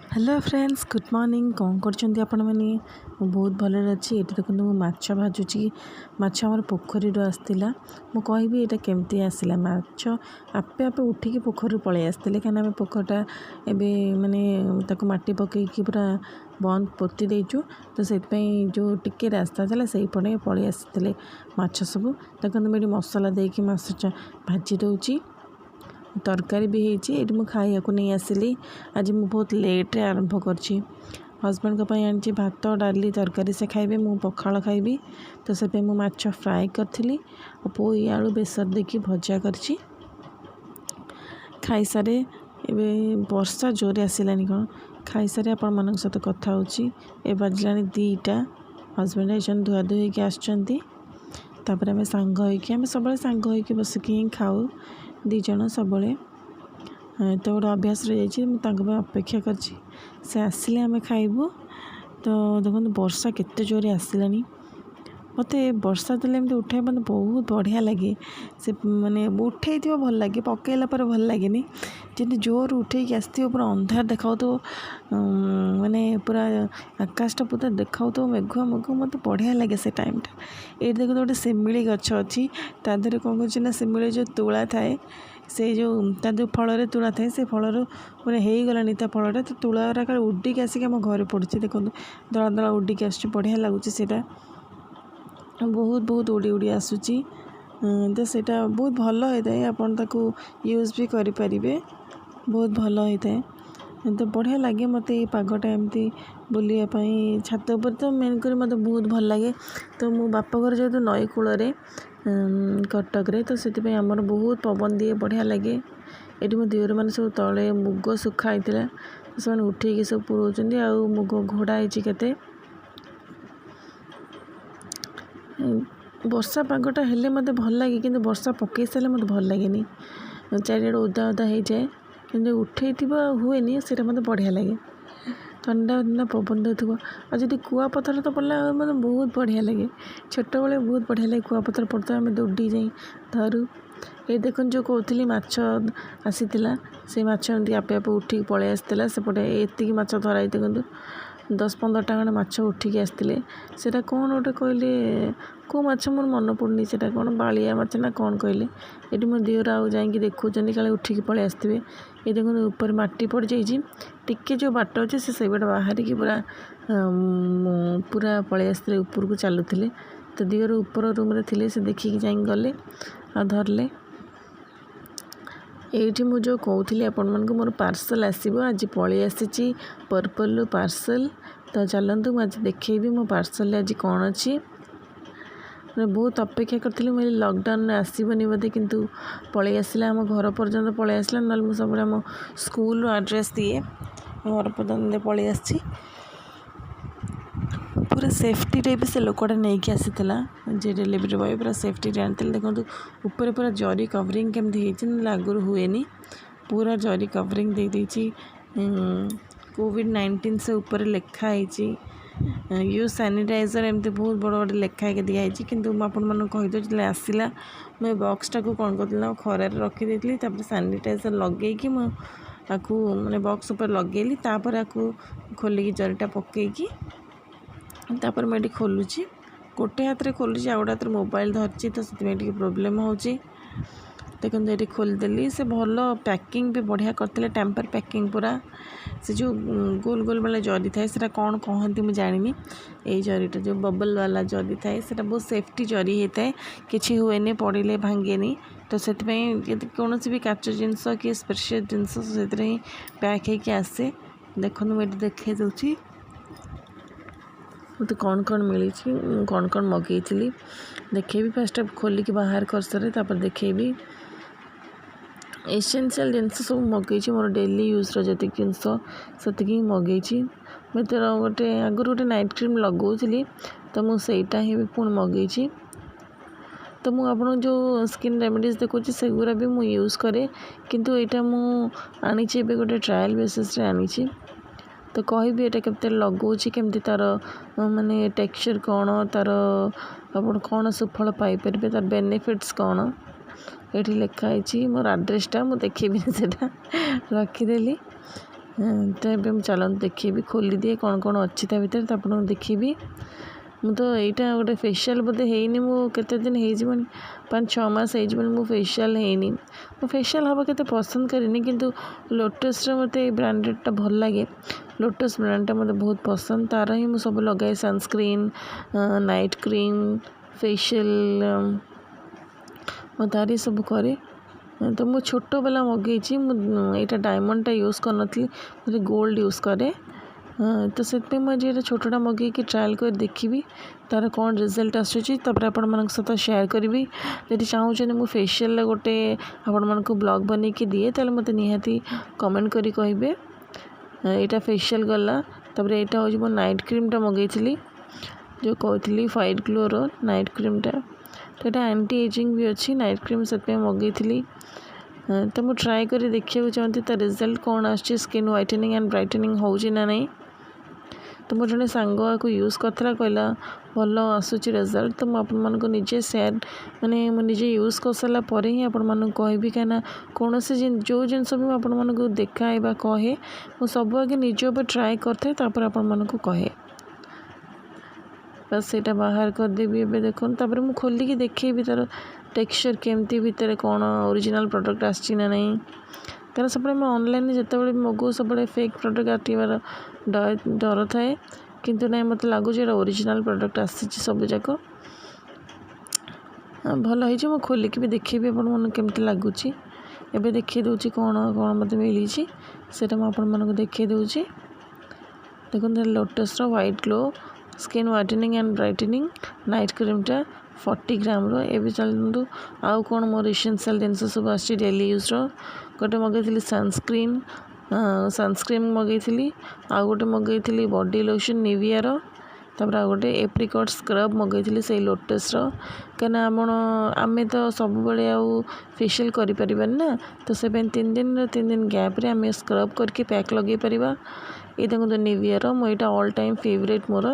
Hello friends good morning कौन करछंती आपण माने बहुत भले अच्छी ये देखो मु माछ भाजुची माछ आमर पोखरी आसला मु कहबी एटा केमती आसला माछ आपे आपे उठिकी पोखरी पळे आसले कहीं पोखरटा एबे माने ताको माटी पकईकी पूरा बंद पोती देचु तो से जो टिके रास्ता था से पड़े पळे आसते माछ सब देखो मुझे मसला देकी माछ भाजी दौची तरकारी भी होती ये खाया नहीं आसिली आज मु बहुत लेट्रे आरंभ कर हजबैंड आनी भात डाली तरकारी से खाइबे मु पखाल खाइबी तो से मु माछ फ्राए करी और पोई आलू बेसर देकी भजा कर खाई सारे एबे वर्षा जोरे आसिलानी कौन खाई सारे आपण मान सहित कथा होची ए बाजला 2टा हजबैंड आइछन धुआ धुई होइके आछंती तापर आम सांग होइके आम सब सांग होइके बसिकी ही खाऊ दी जन सब तो गोटे अभ्यास रही अपेक्षा कर आसिले आम खाइबू तो देखो वर्षा केते जोरे आसिलानी मत वर्षा देले एमती उठाई मतलब बहुत बढ़िया लगे से माने उठे भल लगे पकईला भल लगे जमी जोर उठे आसती पूरा अंधार देखा तो माने पूरा आकाशटा पूरा देखा तो मेघुआ मेघुआ मत बढ़िया लगे से टाइमटा ये देखो तो गोटे शिमिली गछ अच्छी तादेह कौन कर शिमिली जो तुला थाए से जो जो फल तुला थाए से फल मैंने हो गलानी फलटा तो तुला का उडिक आसिक आम घर पड़े देखो दला दला उडिक आस बढ़िया लगुच से बहुत बहुत उड़ी उड़ी आसूची तो सेटा बहुत भल होता है आपन ताको यूज भी करि परिबे बहुत भल होता है तो बढ़िया लगे मत ये पागटा एमती बुलायापाई छात उपर तो मेन कर मत बहुत भल लगे तो मो बापा घर जेहतु नई कूल कटक रे तो से आमर बहुत पवन दिए बढ़िया लगे ये मो दिवर मैंने सब तले मुग सुखा होता से उठे सब पुरोचंदी आ मुग घोड़ा होती केते वर्षा पागटा हेले मत भल लगे कि वर्षा पकई सारे मत भल लगे चारिड़े ओदा ओदा हो जाए कि उठे हुए से मत बढ़िया लगे ठंडा ठंडा पवन दौर और जब कुआपथर तो पड़ा मतलब बहुत बढ़िया लगे छोट बड़े बहुत बढ़िया लगे कुआपथर पड़ता आम दौड़ी जाई धरू ये देख जो कहती माछ आसी से माछ एमती आपे आपे उठिक पलि आसला सेपटे एतिक माछ धराई देखूँ 10-15टा खंडे माछ उठिक आसते से कौन गोटे कहले को माछ मोर मन पड़नी से कौन बालिया माछ ना कौन कहले ये मो दिवर आउ जा देखुं काले उठिक पलि आसते ये देखो ऊपर माटी पड़ जाइए टिके जो बाट अच्छे से बाट बाहर की पूरा पूरा पलि आसते ऊपर को चलुले तो दिवर ऊपर रूम रे थिले से देखिकी जा गले आ धरले ये मुझे कहती आपण मानक मोर पार्सल आसो आज पलि आसी पर्पल पार्सल तो चलतु मुझे देखेबी मो पार्सल आज कौन अच्छी बहुत अपेक्षा करी मुझे लॉकडाउन आसबनी बोधे किंतु पलि आसला आम घर पर्यंत पलि आसला ना मुझे सब आम स्कूल एड्रेस दिए घर पर्यंत पलि आसी पूरा सेफ्टी रे भी से लोकटा नहीं आसी जे डिलीवरी बॉय पूरा सेफ्टी रे आनी देखो ऊपर पूरा जरी कवरिंग केमती आगुरी हुए पूरा जरी कवरिंग दे देती कोविड-19 से ऊपर लिखाई यूज सैनिटाइजर एमती बहुत बड़ बड़ लिखाई दिखाई किंतु मुझे आसला मैं बॉक्सटा को कौन कर खरार रखीदी सैनिटाइजर लगे मुझे मैंने बॉक्स ऊपर लगेली तापर आपको खोलिकी जरीटा पकईकी तापर मैं खोलुची गोटे हाथ में खोलुची आ गोटे हाथ मोबाइल धरची तो से प्रोब्लेम होची देखो ये खोलदेली से भल पैकिंग भी बढ़िया करते टेम्पर पैकिंग पूरा से जो गोल गोल वाला जरी थाए से कौन कहती मुझे जानी यही जरीटा जो बबल वाला जरी थाए से बहुत सेफ्टी जरी होता है किसी हुए पड़े भांगे तो से कौन भी काच जिनस कि स्पेशल जिनस से पैक होके आसे देखो मुझे देखे दूसरी मत कौन कौन मिली कौन कौन मगई देखेबी फास्ट खोलिकी बाहर कर सारे देखेबी एसेंशियल जिनस सब मगई मोर डेली यूज जी जिनस से मगई मैं तर गोटे आगुरी गोटे नाइट क्रीम लगौली तो मुझा ही पुणी मगई तो मुझे जो स्किन रेमेडीज देखुँ सेगुरा भी मुझे यूज करे किंतु यहाँ मुझे गोटे ट्रायल बेसिस रे आनी तो कहबी ये केते लगौच केमती तार माने टेक्सचर कौन तार आप कौन सुफल पाइपर तार बेनिफिट्स कौन ये लिखाई मोर आड्रेसटा मुझे देखेबी से रखीदेली तो ये चलते देखी खोली दिए कौन कौन अच्छी ता भितर तो आपको देखी मु तो यहाँ गोटे फेशियाल बोधे हैनी मु केते दिन हो 5-6 मास हो फेशियाल हैनी मु फेशियाल हवा केते पसंद करेनी किंतु लोटस मते ब्रांडेडटा भल लगे लोटस ब्रांडटा मते बहुत पसंद तार ही मुझे सब लगाए सनस्क्रीन नाइट क्रीम फेशियाल मैं तारी सब करे तो मु छोट वाला मगेई यहाँ डायमंडटा यूज कर नी गोल्ड यूज करे तो से मुझे छोटा मगे ट्रायल कर देखी तार कौन रिजल्ट आसपर आपण मान सहित शेयर करी जब चाहूँ मु फेशियाल गोटे आपण मान ब्लॉग बन के दिए तेल मत निहाती कमेंट करी कहे यहाँ फेशियाल गला तापर यहाँ हूँ मो नाइट क्रीमटा मगई जो कहती फाइट ग्लोर नाइट क्रीमटा तो यहाँ एंटी एजिंग भी अच्छी नाइट क्रीम से मगई तो मुझे ट्राए कर देखा चाहती तो रिजल्ट कौन आसछि स्किन व्हाइटनिंग एंड ब्राइटनिंग होउछि ना नहीं तो मोर जड़े सांग को यूज करता कहला भल आसूची रिजल्ट तो मुझे निजे सेयार माने मुझे यूज कर सारा पर ही आपण कहबी कहीं कौन से जो जिनस भी आपको देखाए कहे मुझे सब आगे निज उपर ट्राए करते आपण कहे बस यहाँ बाहर करदेवी एवं देखो तापर मुझे खोलिकी देखेबी तार टेक्सचर केमती भितर कौन ओरिजिनल प्रोडक्ट आसछि ना नहीं कारण सब ऑनलाइन जिते मगो सब फेक प्रोडक्ट आटिवार डर थाए किंतु ना मत लगुच ओरिजिनल प्रोडक्ट आसी सब जाक भल हो खोलिकी भी देखी आपमती लगुच एवं देखी दूसरी कौन कौन मत मिली से मुझे देखी दूसरी देखो lotus white glow skin whitening and brightening night क्रीमटा 40 ग्राम रो चलतु आउ कौन मोर इसेंशियल जिनस सब आसी डेली यूज गोटे मगई सनस्क्रीन सनस्क्रीन मगई आउ गोटे मगई बॉडी लोशन निविया तापर आ गोटे एप्रिकॉट स्क्रब मगई से लोटस कहीं आम तो सब बड़े आउ फेशियल कर ना तो से 3 दिन गैप रे आम स्क्रब करके पैक लगे पारिबा ये देखो निविया मो यहाँ ऑल टाइम फेवरेट मोर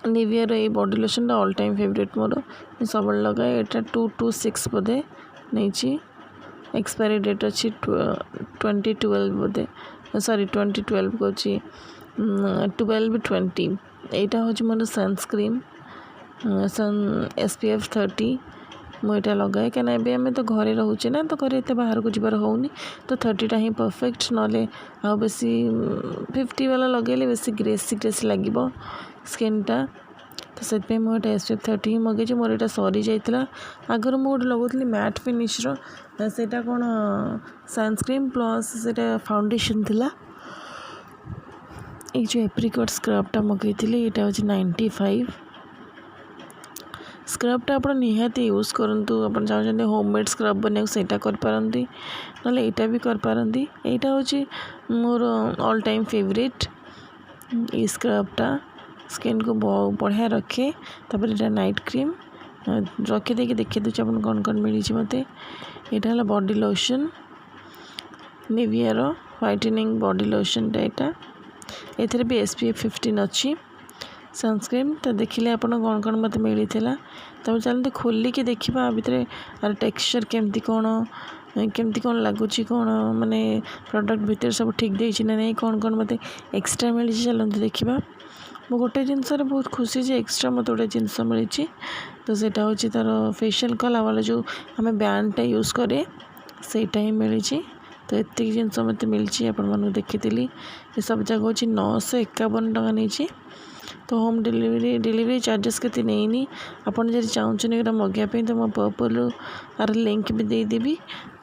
निविया ये body lotion all time favourite मोर सब लगाए यहाँ 226 बोधे नहीं एक्सपायरी डेट अच्छी 2012 बोधे सॉरी 2012 को 12-20 यहाँ हूँ मोर सनस्क्रीन सन SPF 30 मुझे लगाए कहीं आम तो घरे रोचे ना तो घरे एत बाहर को जबार होनी तो 30टा ही परफेक्ट ना आ बेसी 50 वाला लगे बेसी ग्रेसी लगे स्किनटा तो से मुझे SPF 30 ही मगेजी मोर यहाँ सरी जाता आगर मुझे लगुली मैट फिनिश्र सेटा कौन सनस्क्रीन प्लस से फाउंडेशन थिला ये जो एप्रिकॉट स्क्रबटा मगई यहाँ हूँ 95 स्क्रबटा आप निहाती यूज करूँ आप चाहते होममेड स्क्रब बना सेटा करपारती ना यहाँ भी करपारती यहाँ हूँ मोर ऑल टाइम फेवरेट ये स्क्रबटा स्किन को बढ़िया रखे तापर यहाँ नाइट क्रीम रखी देखी दूसरे आप कौन कौन मिली मत यहाँ है body lotion Nivea whitening body lotion यहाँ एथेरे भी SPF 15 अच्छी सनस्क्रीन तो देखिले आप कौन कौन मत मिली तब चलते खोलिकी देखा भितर यार टेक्सचर केमती कौन लगुच कौन माने प्रोडक्ट भितर सब ठीक देना नहीं कौन कौन मत एक्सट्रा मिली चलते देखा मो गोटे जिनस बहुत खुशी जे एक्सट्रा मत गोटे जिनस मिली तो सेटा हूँ तार फेशियल कला वाला जो आम बैंडटा यूज करे सेटा ही मिली तो एतिक जिनस मत मिली आपको देखी ये सब जगह हूँ 951 टका नहीं तो होम डिलीवरी चार्जेस के नहीं आपड़ जब चाहूँ मगापी तो मो पर्पल आर लिंक भी देदेवी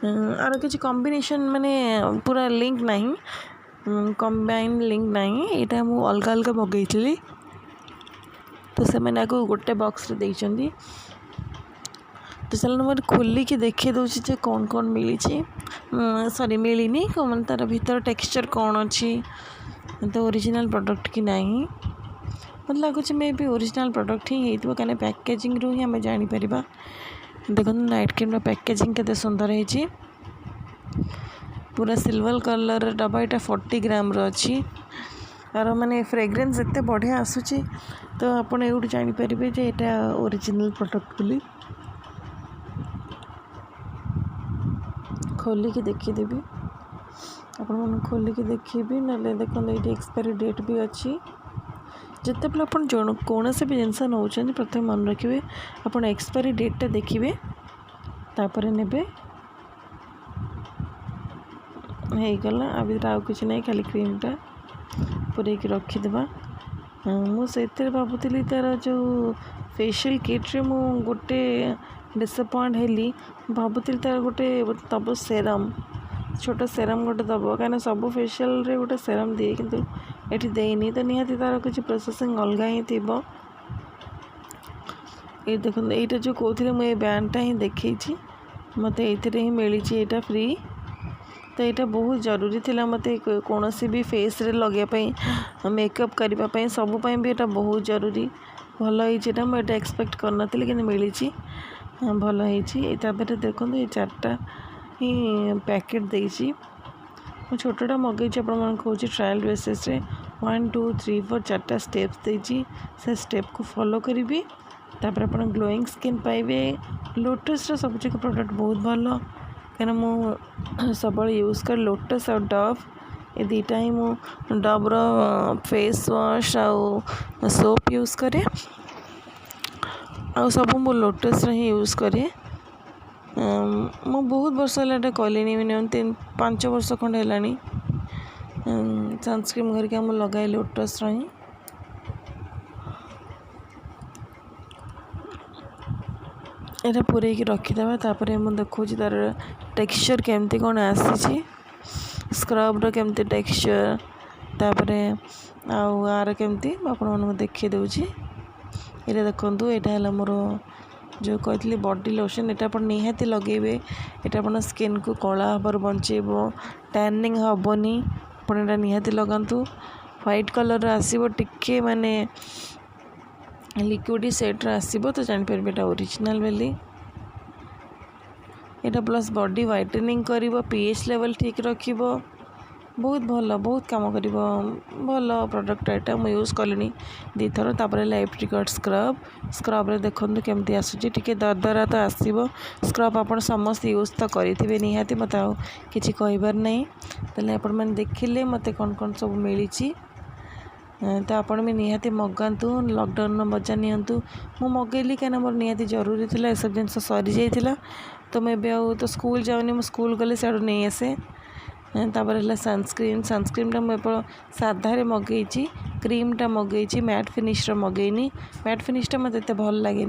आर किसी कॉम्बिनेशन माने पूरा लिंक नहीं कंबाइन लिंक नहीं यहाँ मुझे अलग अलग मगई तो से मैंने आपको गोटे बॉक्स देइछंदी तो चलो मैं खोलिकी देखी दूसरी कौन कौन मिली सॉरी मिलनी कौन तार भीतर टेक्सचर कौन अच्छी तो ओरिजिनल प्रोडक्ट कि नहीं मत लगुच मे भी ओरिजिनल प्रोडक्ट ही होती कहीं पैकेजिंग रू ही आम जापर देखो नाइट क्रीम पैकेजिंग केते सुंदर है पूरा सिल्वर कलर डब्बा यहाँ 40 ग्राम अच्छी आर माने फ्रेग्रेन्स एत बढ़िया आसूची तो आपड़ ये जापर जे यहाँ ओरिजिनल प्रोडक्ट बोली खोलिकी देखीदेवी आपण खोलिकी देखिए ना देखो ये एक्सपायरी डेट भी अच्छी जिते बेले आप कौन भी जिनस नौ प्रथम मन रखिए आप एक्सपायरी डेटा देखिए तापर ने गला आ आउ कि ना खाली क्रीमटा पूरेक रखीदे मुझे भावुली तार जो फेशियल किट्रे मु गोटे डिसअपॉइंट हेली भावुली तार गोटे दब सेरम छोट सेरम गोटे दब कहीं सब फेशियल रे गोटे सेरम दिए किंतु एठी देनी तो निहाती तार किसी प्रोसेसिंग अलग ही थी ये देखो यहाँ जो कहते मुझे बैंडटा ही देखी मत ही मिली यहाँ फ्री तो यहाँ बहुत जरूरी थिला मत कौन भी फेस रे लगे मेकअप करने सबूपाई भी यहाँ बहुत जरूरी भल होता मुझे एक्सपेक्ट करनी कि मिली भल होपर देखो ये 4टा ही पैकेट देती छोटा मगई आपको ट्रायल बेसिस 1 2 3 4 4टा स्टेप्स देती से स्टेप को फॉलो करी तापर आप ग्लोइंग स्किन पाइबे लोटस सब जाक प्रोडक्ट बहुत भल कहीं मु सब यूज कर लोटस और डव ये दुईटा ही मु डव फेस वॉश आउ सोप यूज करे आ सब मु लोटस ही यूज करे मु बहुत वर्ष है कलिनी मिनिमम 5 वर्ष खंड है सनस्क्रीन करके मुझे लगाए लोटस ही यहाँ पूरेक रखीदे तापर मुझे देखा तार टेक्सचर केमती कौन आसी स्क्रबर केमती टेक्सचर तापर आर केमती आपको देखी दूची ये देखूँ यहाँ है मोर जो कहती बॉडी लोशन यहाँ आप निहाती लगेबे यहाँ आप स्किन को कला हबार बचेब टैनिंग हेनी आप निहाती लगातु व्हाइट कलर आसो टिके माने लिक्विड सेट्रे आसो तो जापर यहाँ ओरिजिनल बेली यहाँ प्लस बॉडी व्हाइटनिंग कर पीएच लेवल ठीक रख बहुत भल बहुत काम कर भल प्रोडक्ट यहाँ मुझे यूज कली 2 थर तापर एप्रिकॉट स्क्रब रे देखो केमती आसूँ टी दरदरा तो आसो स्क्रब आप समस्त यूज तो करेंगे निहाती मत कि कहबार नहीं तेल आपण देखिले मत कौन कौन सब मिली तो आपण भी निहाती मगातु लॉकडाउन मजा नियंतु मु मगेली कहीं मोर निहाती जरूरी थी सब जिन सरी जाइला तो मुझे तो स्कूल जाऊनी मु स्कूल गले सियाड़ू नहीं आसे तापर है सनस्क्रीनटा मुझे साधारे मगई क्रीमटा मगई मैट फिनिश्र मगेनी मैट फिनिश्टा मत एत भल लगे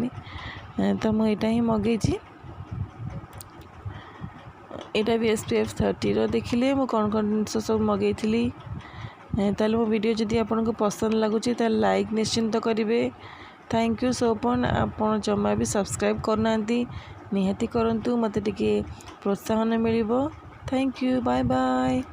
तो मुझे ही मगई यहाँ भी SPF 30 देखिले मु कौन कौन जिन सब मगई ताल मो वीडियो जदि आपको पसंद लगुच लाइक निश्चिंत करेंगे थैंक यू सो मच आप जमा भी सब्सक्राइब करना निहाती करूँ मत टे प्रोत्साहन मिल थैंक यू बाय बाय।